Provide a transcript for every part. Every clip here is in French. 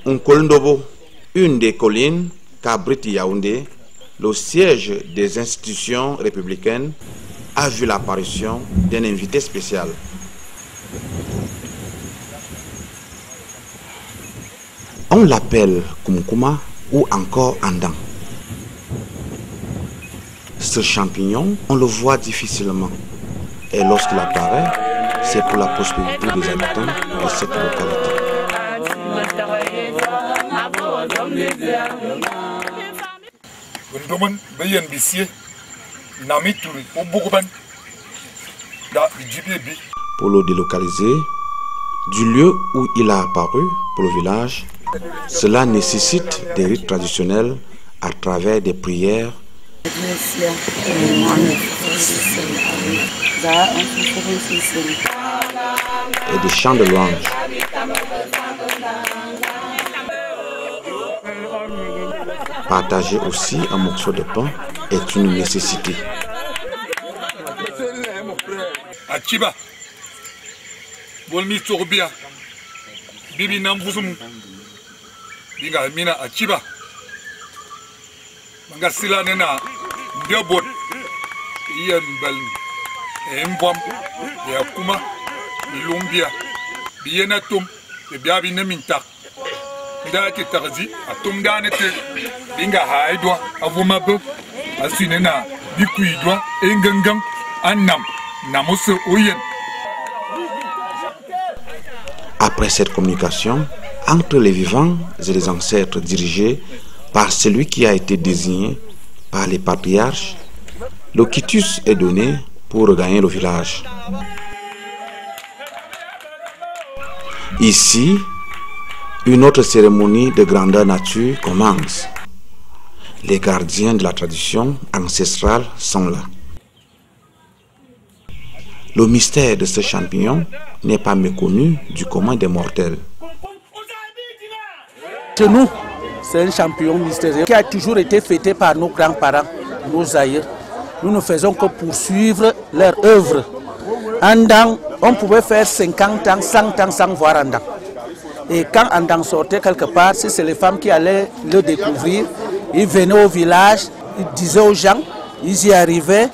Nkolndobo, une des collines qu'abrite Yaoundé, le siège des institutions républicaines, a vu l'apparition d'un invité spécial. On l'appelle Kumkuma ou encore Andang. Ce champignon, on le voit difficilement. Et lorsqu'il apparaît, c'est pour la prospérité des habitants de cette localité. Pour le délocaliser du lieu où il a apparu pour le village, cela nécessite des rites traditionnels à travers des prières et des chants de louanges. Partager aussi un morceau de pain est une nécessité. Achiba, bolmi torbia, bibi nambuzum, biga mina achiba, mangasila nena, diabot, iyan bal, embam, yakuma, ilumbia, biyena tum, biabi nemintak, bidaki tarzi, atum danete, binga haidwa, avumabo, asinena, bikuidwa, engangam, annam. Après cette communication entre les vivants et les ancêtres dirigés par celui qui a été désigné par les patriarches, le quitus est donné pour regagner le village. Ici, une autre cérémonie de grandeur nature commence. Les gardiens de la tradition ancestrale sont là. Le mystère de ce champignon n'est pas méconnu du commun des mortels. Chez nous, c'est un champignon mystérieux qui a toujours été fêté par nos grands-parents, nos aïeux. Nous ne faisons que poursuivre leur œuvre. Andang, on pouvait faire 50 ans, 100 ans sans voir Andang. Et quand Andang sortait quelque part, si c'est les femmes qui allaient le découvrir, ils venaient au village, ils disaient aux gens, ils y arrivaient.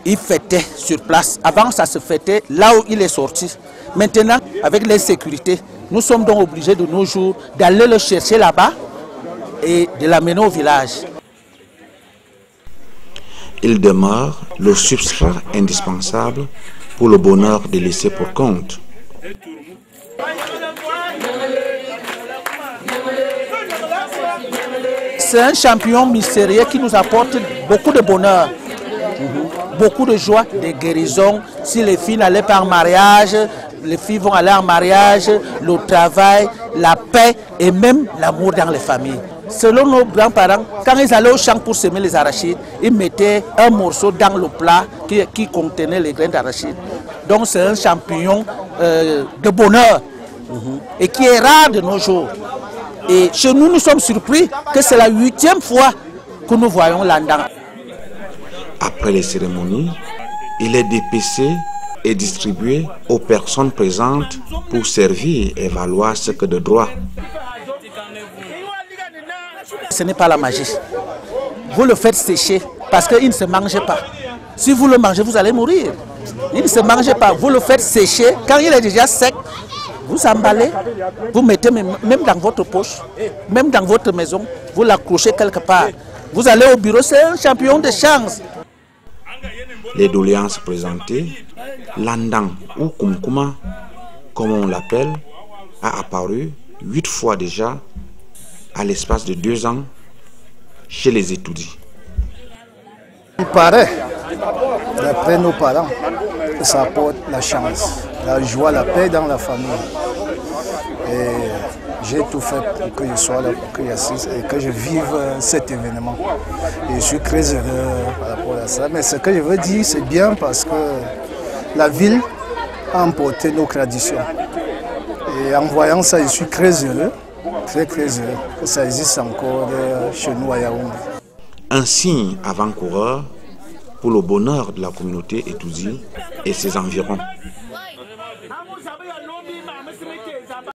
Il fêtait sur place. Avant, ça se fêtait là où il est sorti. Maintenant, avec les sécurités, nous sommes donc obligés de nos jours d'aller le chercher là-bas et de l'amener au village. Il demeure le substrat indispensable pour le bonheur des laissés pour compte. C'est un champignon mystérieux qui nous apporte beaucoup de bonheur. Beaucoup de joie, de guérison. Si les filles n'allaient pas en mariage, les filles vont aller en mariage, le travail, la paix et même l'amour dans les familles. Selon nos grands-parents, quand ils allaient au champ pour semer les arachides, ils mettaient un morceau dans le plat qui contenait les graines d'arachide. Donc c'est un champignon de bonheur et qui est rare de nos jours. Et chez nous, nous sommes surpris que c'est la 8e fois que nous voyons l'andang. Après les cérémonies, il est dépecé et distribué aux personnes présentes pour servir et valoir ce que de droit. Ce n'est pas la magie. Vous le faites sécher parce qu'il ne se mange pas. Si vous le mangez, vous allez mourir. Il ne se mange pas. Vous le faites sécher. Quand il est déjà sec, vous emballez, vous mettez même dans votre poche, même dans votre maison, vous l'accrochez quelque part. Vous allez au bureau, c'est un champignon de chance. Les doléances présentées, l'andang ou kumkuma, comme on l'appelle, a apparu 8 fois déjà à l'espace de 2 ans chez les étoudis. Il paraît, d'après nos parents, que ça apporte la chance, la joie, la paix dans la famille. Et j'ai tout fait pour que je sois là, pour que j'assiste et que je vive cet événement. Et je suis très heureux par rapport à ça. Mais ce que je veux dire, c'est bien parce que la ville a emporté nos traditions. Et en voyant ça, je suis très heureux que ça existe encore chez nous à Yaoundé. Un signe avant-coureur pour le bonheur de la communauté étoudie et ses environs.